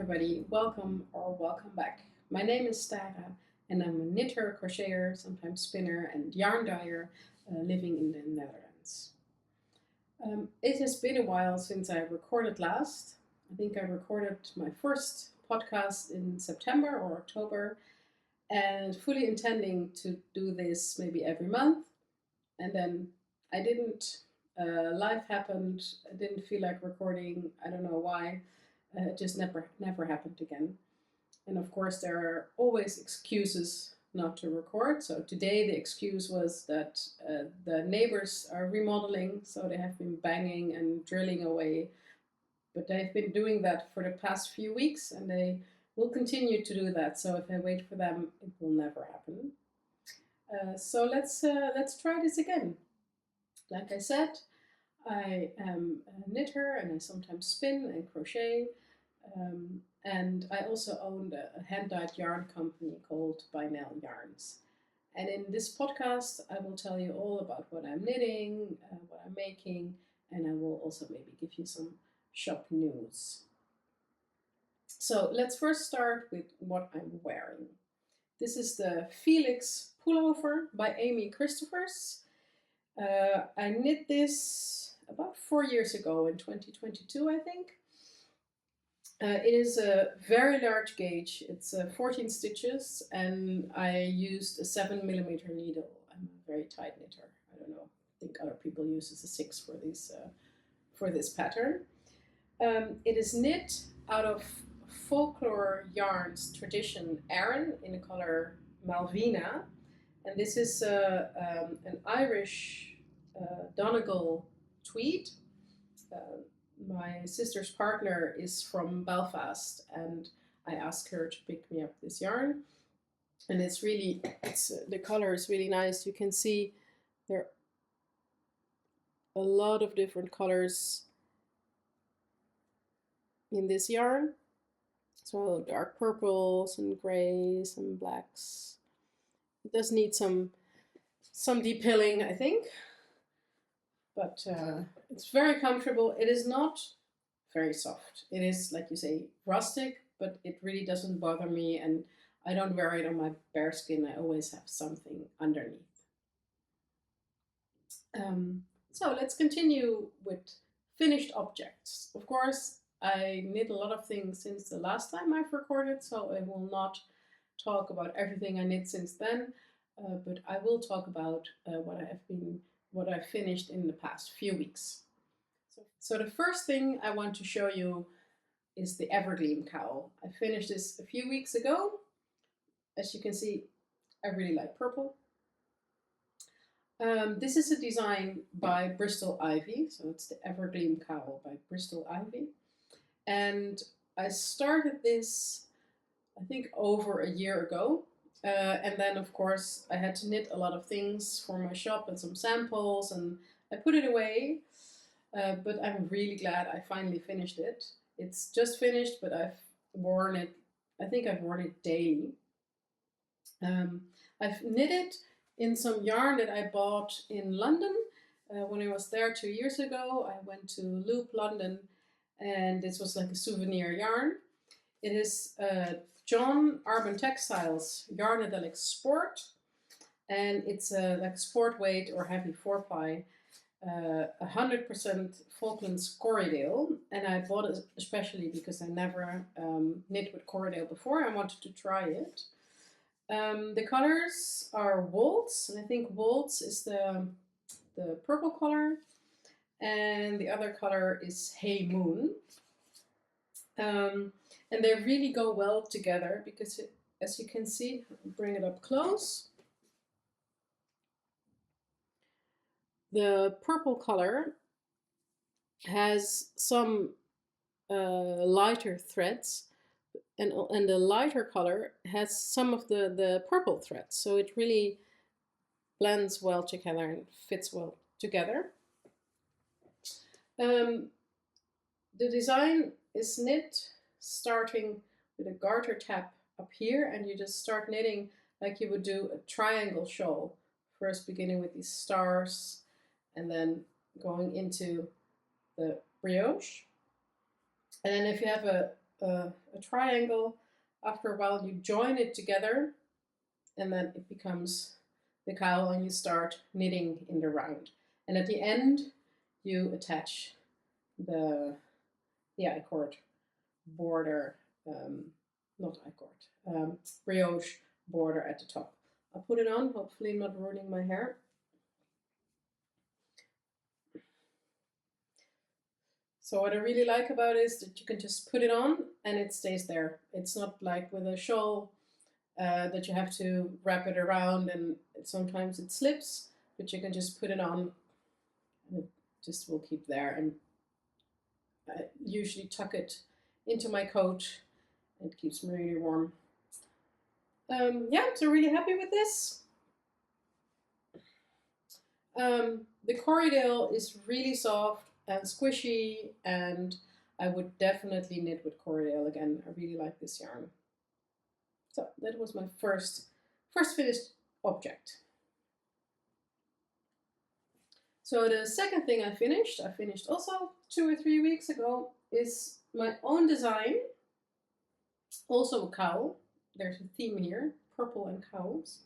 everybody, welcome back. My name is Stara and I'm a knitter, crocheter, sometimes spinner and yarn dyer living in the Netherlands. It has been a while since I recorded last. I think I recorded my first podcast in September or October and fully intending to do this maybe every month. And then I didn't. Life happened. I didn't feel like recording. I don't know why. It just never happened again. And of course, there are always excuses not to record. So today the excuse was that the neighbors are remodeling, so they have been banging and drilling away. But they've been doing that for the past few weeks, and they will continue to do that. So if I wait for them, it will never happen. So let's try this again. Like I said, I am a knitter and I sometimes spin and crochet. And I also own a hand-dyed yarn company called ByNel Yarns. And in this podcast, I will tell you all about what I'm knitting, what I'm making, and I will also maybe give you some shop news. So let's first start with what I'm wearing. This is the Felix pullover by Amy Christophers. I knit this about 4 years ago in 2022, I think. It is a very large gauge. It's 14 stitches, and I used a 7mm needle. I'm a very tight knitter. I don't know. I think other people use a 6 for this pattern. It is knit out of Folklore Yarns Tradition Aran in the color Malvina, and this is an Irish Donegal tweed. My sister's partner is from Belfast, and I asked her to pick me up this yarn. And the color is really nice. You can see there are a lot of different colors in this yarn. So dark purples and grays and blacks. It does need some depilling, I think. But it's very comfortable. It is not very soft. It is, like you say, rustic, but it really doesn't bother me, and I don't wear it on my bare skin. I always have something underneath. So let's continue with finished objects. Of course, I knit a lot of things since the last time I've recorded, so I will not talk about everything I knit since then, but I will talk about what I've finished in the past few weeks. So the first thing I want to show you is the Evergleam cowl. I finished this a few weeks ago. As you can see, I really like purple. This is a design by Bristol Ivy, so it's the Evergleam cowl by Bristol Ivy. And I started this, I think, over a year ago. And then, of course, I had to knit a lot of things for my shop and some samples, and I put it away. But I'm really glad I finally finished it. It's just finished, but I've worn it. I think I've worn it daily. I've knit it in some yarn that I bought in London. When I was there 2 years ago, I went to Loop London, and this was like a souvenir yarn. It is John Arbon Textiles Yarnadelic Sport, and it's like sport weight or heavy 4-ply, 100% Falklands Corriedale, and I bought it especially because I never knit with Corriedale before. I wanted to try it. The colors are Waltz, and I think Waltz is the purple color, and the other color is Hey Moon. And they really go well together because, as you can see, bring it up close. The purple color has some lighter threads, and the lighter color has some of the purple threads. So it really blends well together and fits well together. The design is knit starting with a garter tab up here, and you just start knitting like you would do a triangle shawl. First beginning with these stars and then going into the brioche. And then if you have a a triangle. After a while, you join it together, and then it becomes the cowl, and you start knitting in the round. And at the end, you attach the I-cord border, not I-cord, brioche border at the top. I'll put it on, hopefully not ruining my hair. So what I really like about it is that you can just put it on and it stays there. It's not like with a shawl that you have to wrap it around and sometimes it slips, but you can just put it on and it just will keep there. And I usually tuck it into my coat. It keeps me really warm. Yeah, so really happy with this. The Corriedale is really soft and squishy, and I would definitely knit with Corriedale again. I really like this yarn. So that was my first finished object. So the second thing I finished also 2 or 3 weeks ago, is my own design. Also a cowl. There's a theme here, purple and cowls.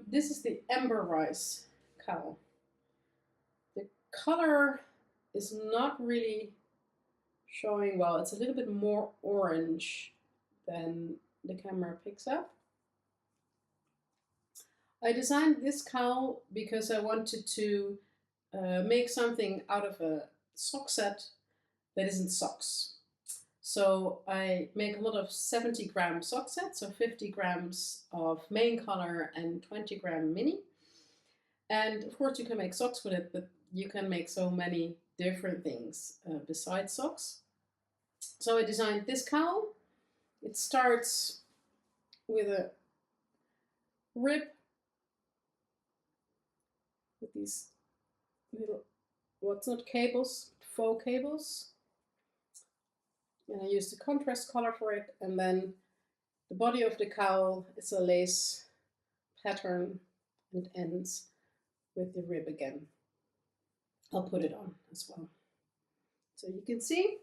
This is the Amber Rice cowl. The color is not really showing well. It's a little bit more orange than the camera picks up. I designed this cowl because I wanted to make something out of a sock set that isn't socks. So I make a lot of 70-gram sock sets, so 50 grams of main color and 20-gram mini. And of course you can make socks with it, but you can make so many different things besides socks. So I designed this cowl. It starts with a rib with these little, what's not cables, faux cables. And I used a contrast color for it. And then the body of the cowl is a lace pattern and ends with the rib again. I'll put it on as well. So you can see,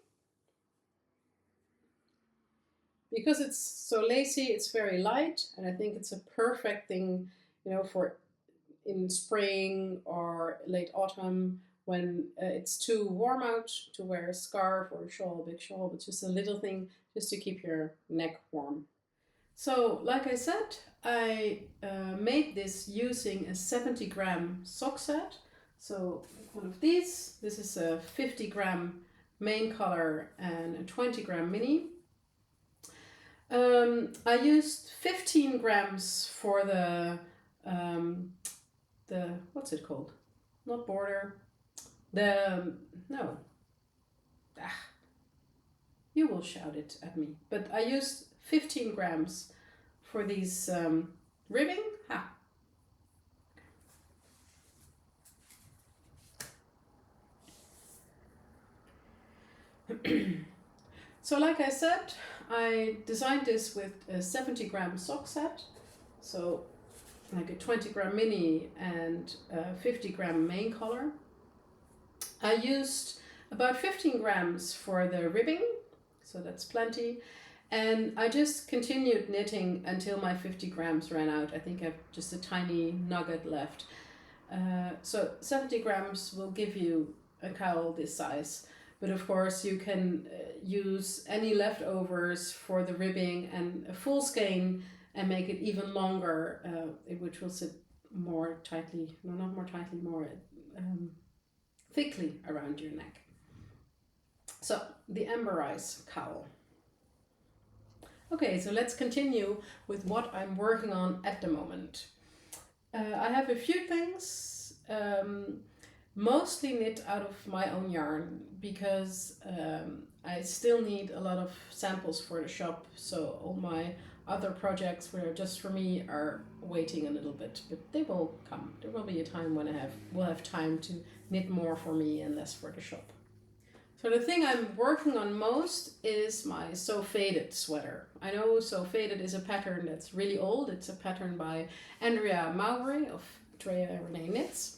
because it's so lacy, it's very light, and I think it's a perfect thing, you know, for in spring or late autumn when it's too warm out to wear a scarf or a shawl, a big shawl, but just a little thing just to keep your neck warm. So, like I said, I made this using a 70-gram sock set. So one of these, this is a 50-gram main color and a 20-gram mini. I used 15 grams for the what's it called? Not border. No. You will shout it at me. But I used 15 grams for these ribbing. So like I said, I designed this with a 70-gram sock set. So like a 20-gram mini and a 50-gram main collar. I used about 15 grams for the ribbing, so that's plenty. And I just continued knitting until my 50 grams ran out. I think I have just a tiny nugget left. So 70 grams will give you a cowl this size. But of course you can use any leftovers for the ribbing and a full skein and make it even longer, which will sit more tightly, no, not more tightly, more thickly around your neck. So the Amber Rice cowl. Okay, so let's continue with what I'm working on at the moment. I have a few things, mostly knit out of my own yarn because I still need a lot of samples for the shop, so all my other projects which are just for me are waiting a little bit, but they will come. There will be a time when will have time to knit more for me and less for the shop. So the thing I'm working on most is my So Faded sweater. I know So Faded is a pattern that's really old. It's a pattern by Andrea Mowry of Treya Renee Knits.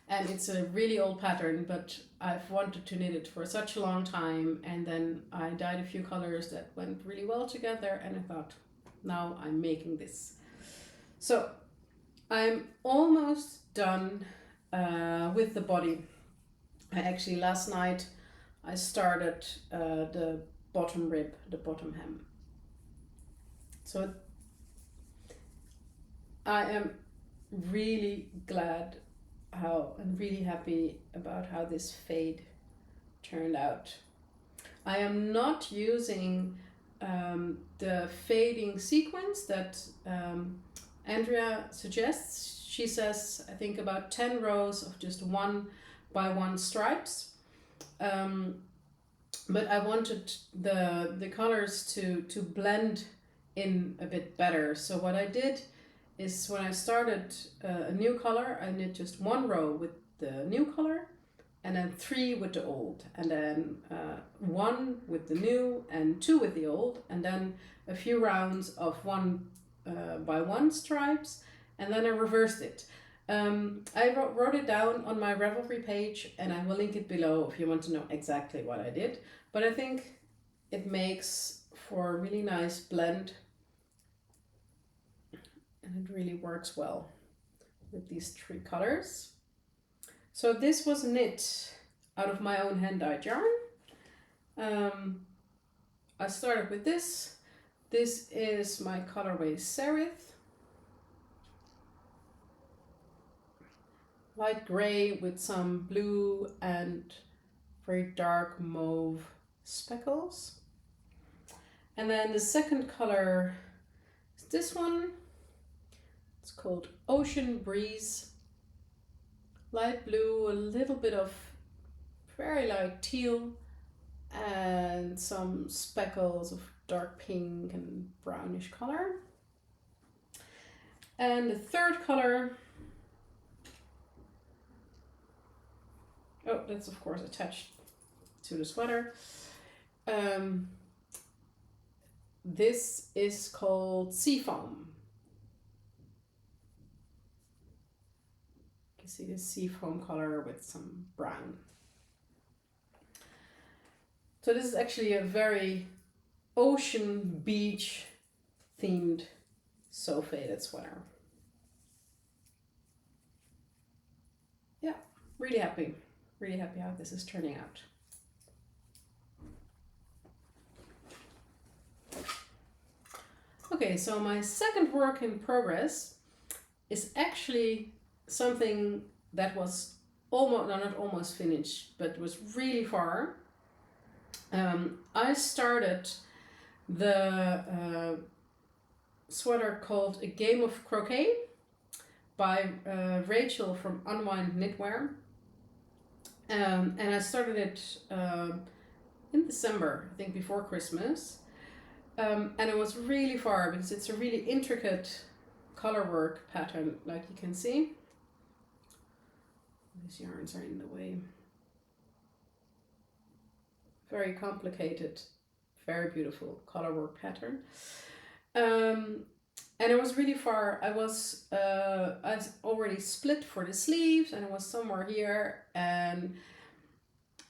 And it's a really old pattern, but I've wanted to knit it for such a long time, and then I dyed a few colors that went really well together, and I thought, now I'm making this. So I'm almost done with the body. I actually, last night I started the bottom rib, the bottom hem. So I am really glad and really happy about how this fade turned out. I am not using the fading sequence that Andrea suggests. She says, I think about 10 rows of just 1 by 1 stripes. But I wanted the colors to blend in a bit better. So what I did is, when I started a new color, I knit just 1 row with the new color, and then 3 with the old, and then 1 with the new and 2 with the old, and then a few rounds of 1 by 1 stripes, and then I reversed it. I wrote it down on my Ravelry page, and I will link it below if you want to know exactly what I did. But I think it makes for a really nice blend, and it really works well with these 3 colors. So this was knit out of my own hand-dyed yarn. I started with this. This is my colorway Serif. Light gray with some blue and very dark mauve speckles. And then the second color is this one. It's called Ocean Breeze. Light blue, a little bit of very light teal, and some speckles of dark pink and brownish color. And the third color, oh, that's of course attached to the sweater. This is called Seafoam. You can see the seafoam color with some brown. So this is actually a very ocean beach themed sew faded sweater. Yeah, really happy how this is turning out. Okay, so my second work in progress is actually something that was not almost finished, but was really far. I started the sweater called A Game of Croquet by Rachel from Unwind Knitwear. And I started it in December, I think before Christmas. And it was really far because it's a really intricate color work pattern, like you can see. These yarns are in the way. Very complicated, very beautiful color work pattern. And it was really far. I already split for the sleeves, and it was somewhere here, and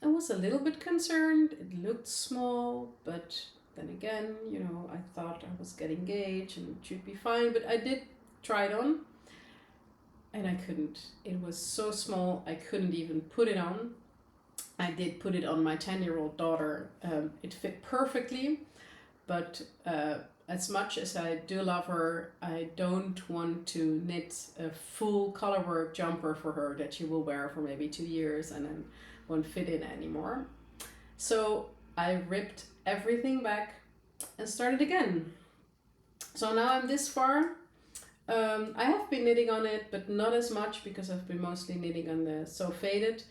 I was a little bit concerned. It looked small, but then again, you know, I thought I was getting gauge and it should be fine, but I did try it on, and I couldn't. It was so small, I couldn't even put it on. I did put it on my 10-year-old daughter. It fit perfectly, but as much as I do love her, I don't want to knit a full colorwork jumper for her that she will wear for maybe 2 years and then won't fit in anymore. So I ripped everything back and started again. So now I'm this far. I have been knitting on it, but not as much because I've been mostly knitting on the Sew Faded.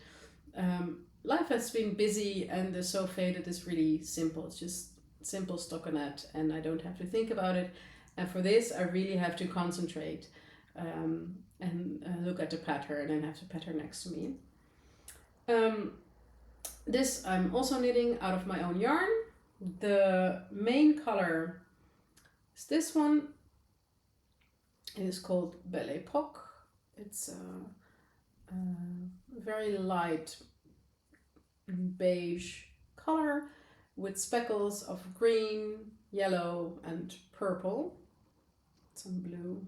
Life has been busy, and the Sew Faded is really simple. It's just simple stockinette, and I don't have to think about it. And for this, I really have to concentrate and look at the pattern and have the pattern next to me. This I'm also knitting out of my own yarn. The main color is this one. It is called Belle Époque. It's very light beige color with speckles of green, yellow, and purple, some blue.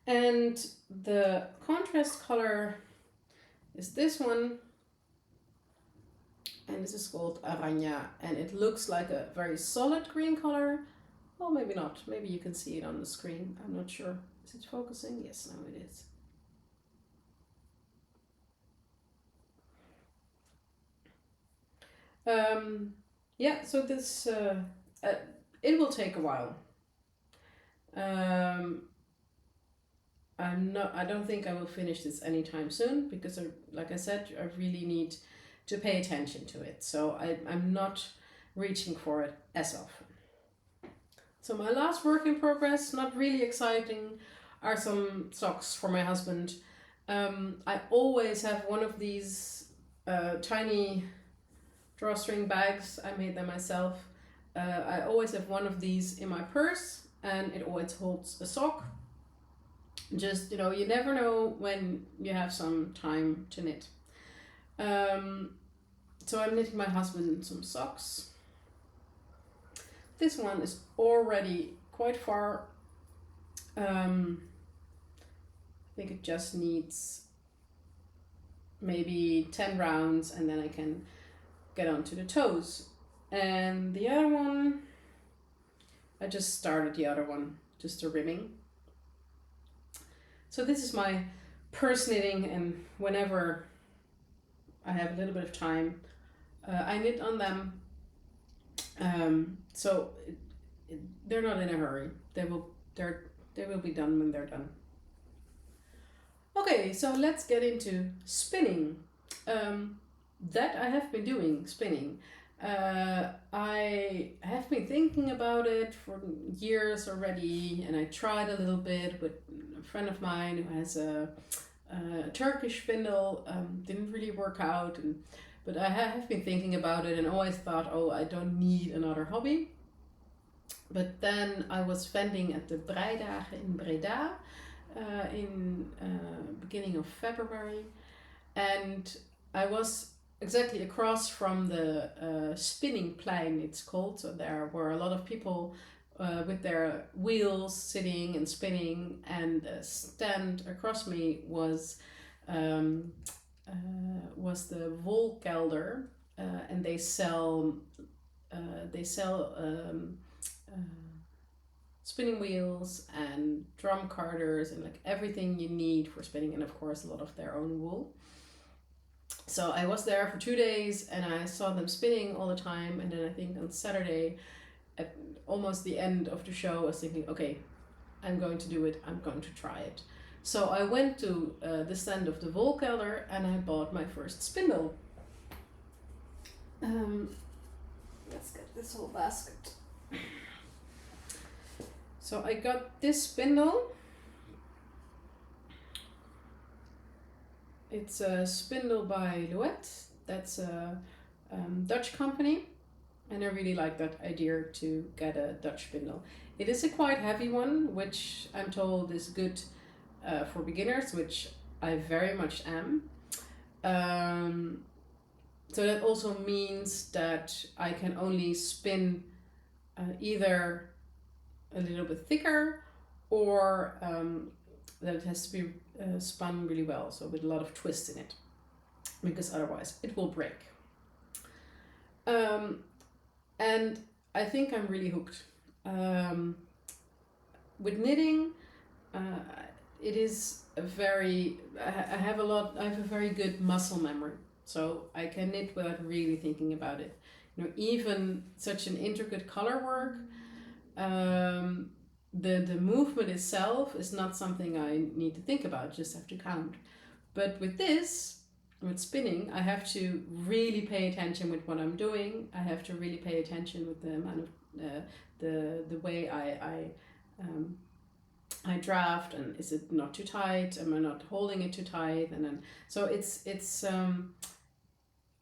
And the contrast color is this one, and this is called Aranya, and it looks like a very solid green color. Well, maybe not. Maybe you can see it on the screen. I'm not sure. Is it focusing? Yes, now it is. Yeah, so this it will take a while. I don't think I will finish this anytime soon because, like I said, I really need to pay attention to it. So I'm not reaching for it as often. So my last work in progress, not really exciting, are some socks for my husband. I always have one of these tiny drawstring bags. I made them myself. I always have one of these in my purse, and it always holds a sock. Just, you never know when you have some time to knit. So I'm knitting my husband some socks. This one is already quite far. I think it just needs maybe 10 rounds and then I can get onto the toes. And the other one, I just started the other one, just a ribbing. So this is my purse knitting, and whenever I have a little bit of time, I knit on them. So they're not in a hurry. They will be done when they're done. Okay, so let's get into spinning. That I have been doing, spinning. I have been thinking about it for years already, and I tried a little bit with a friend of mine who has a Turkish spindle. Didn't really work out, but I have been thinking about it and always thought, oh, I don't need another hobby. But then I was vending at the Breidagen in Breda in beginning of February, and I was exactly across from the spinning plein, it's called. So there were a lot of people with their wheels sitting and spinning, and a stand across me was the Wolle, and they sell spinning wheels and drum carders and like everything you need for spinning, and of course a lot of their own wool. So I was there for 2 days and I saw them spinning all the time, and then I think on Saturday at almost the end of the show I was thinking, okay, I'm going to do it, I'm going to try it. So I went to the stand of the Wolle and I bought my first spindle. Let's get this whole basket. So I got this spindle. It's a spindle by Lohmar. That's a Dutch company, and I really like that idea to get a Dutch spindle. It is a quite heavy one, which I'm told is good for beginners, which I very much am. So that also means that I can only spin either a little bit thicker, or that it has to be spun really well, so with a lot of twist in it, because otherwise it will break. And I think I'm really hooked. With knitting, it is a very, I have a very good muscle memory, so I can knit without really thinking about it. Even such an intricate color work, the movement itself is not something I need to think about, just have to count. But with spinning, I have to really pay attention with what I'm doing. I have to really pay attention with the amount of the way I draft, and is it not too tight? Am I not holding it too tight? And then so it's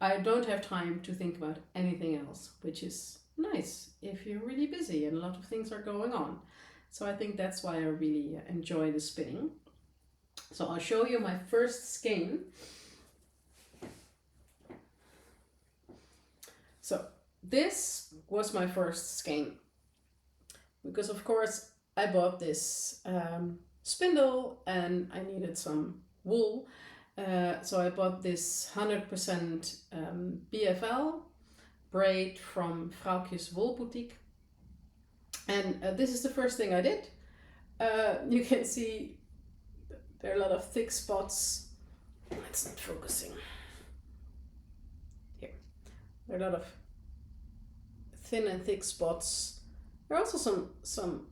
I don't have time to think about anything else, which is nice if you're really busy and a lot of things are going on. So I think that's why I really enjoy the spinning. So I'll show you my first skein. So this was my first skein, because of course I bought this spindle and I needed some wool. So I bought this 100% BFL braid from Vrouwtjes Wolboutique. And this is the first thing I did. You can see there are a lot of thick spots. It's not focusing. Here. There are a lot of thin and thick spots. There are also some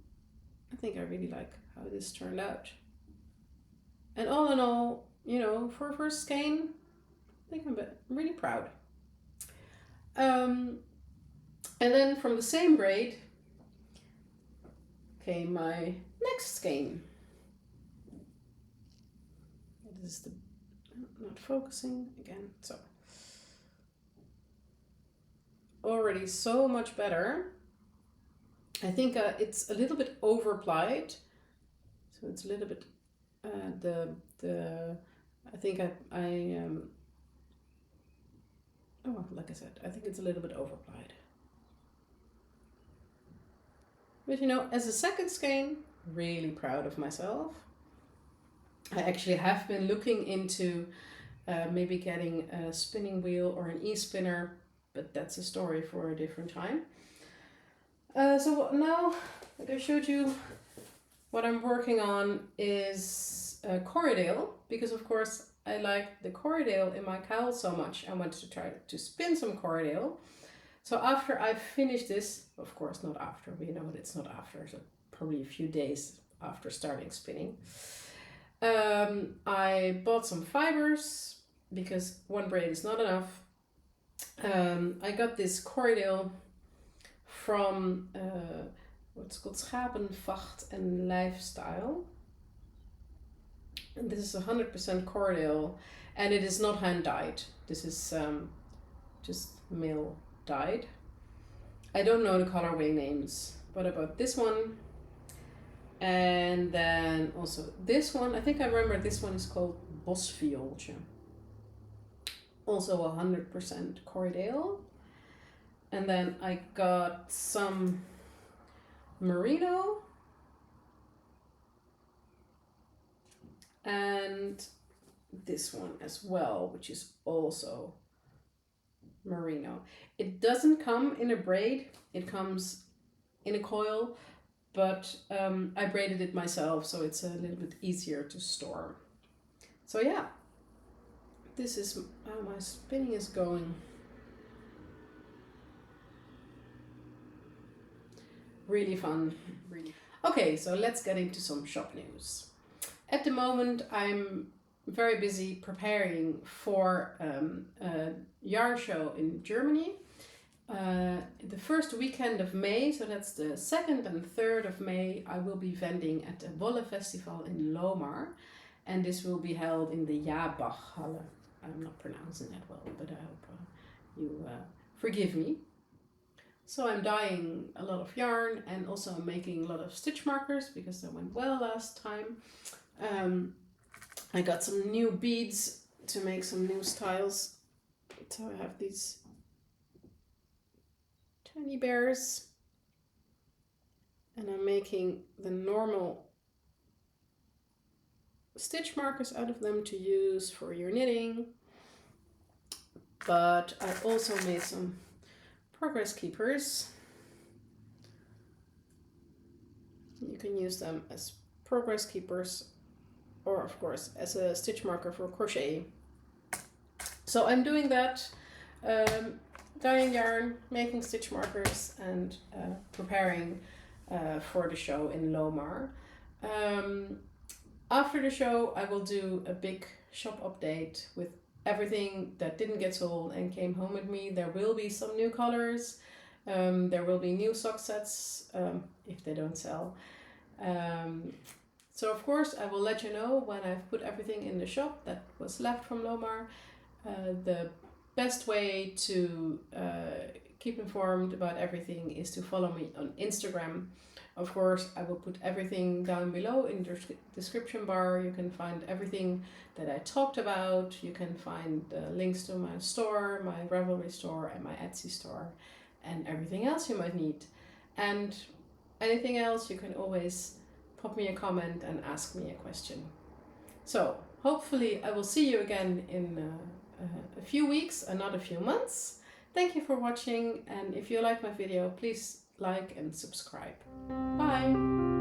I think I really like how this turned out. And all in all, you know, for a first skein, I think I'm really proud. And then from the same braid came my next skein. This is the not focusing again. So already so much better. I think it's a little bit overplied, so it's a little bit I think oh, like I said, I think it's a little bit overplied. But you know, as a second skein, really proud of myself. I actually have been looking into maybe getting a spinning wheel or an e-spinner, but that's a story for a different time. So now that I showed you, what I'm working on is Corriedale, because of course I like the Corriedale in my cowl so much. I wanted to try to spin some Corriedale. So after I finish this, of course not after, we know it's not after, so probably a few days after starting spinning, I bought some fibers because one braid is not enough. I got this Corriedale from what's called Schapenvacht and Lifestyle. And this is 100% Corriedale, and it is not hand dyed. This is just mill dyed. I don't know the colorway names, but I bought this one. And then also this one, I think I remember this one is called Bosviooltje. Also 100% Corriedale. And then I got some merino and this one as well, which is also merino. It doesn't come in a braid, it comes in a coil, but I braided it myself, so it's a little bit easier to store. So yeah, this is how my spinning is going. Really fun, really. Okay, so let's get into some shop news. At the moment, I'm very busy preparing for a yarn show in Germany. The first weekend of May, so that's the 2nd and 3rd of May, I will be vending at the Wolle festival in Lohmar. And this will be held in the Jabachhalle. I'm not pronouncing that well, but I hope you forgive me. So I'm dyeing a lot of yarn, and also I'm making a lot of stitch markers because that went well last time. I got some new beads to make some new styles. So I have these tiny bears, and I'm making the normal stitch markers out of them to use for your knitting. But I also made some progress keepers. You can use them as progress keepers, or of course as a stitch marker for crochet. So I'm doing that, dyeing yarn, making stitch markers, and preparing for the show in Lohmar. After the show, I will do a big shop update with everything that didn't get sold and came home with me. There will be some new colors. There will be new sock sets if they don't sell. So of course I will let you know when I've put everything in the shop that was left from Lohmar. The best way to keep informed about everything is to follow me on Instagram. Of course, I will put everything down below in the description bar. You can find everything that I talked about. You can find links to my store, my Ravelry store, and my Etsy store, and everything else you might need. And anything else, you can always pop me a comment and ask me a question. So hopefully I will see you again in a few weeks and not a few months. Thank you for watching, and if you like my video, please like and subscribe. Bye!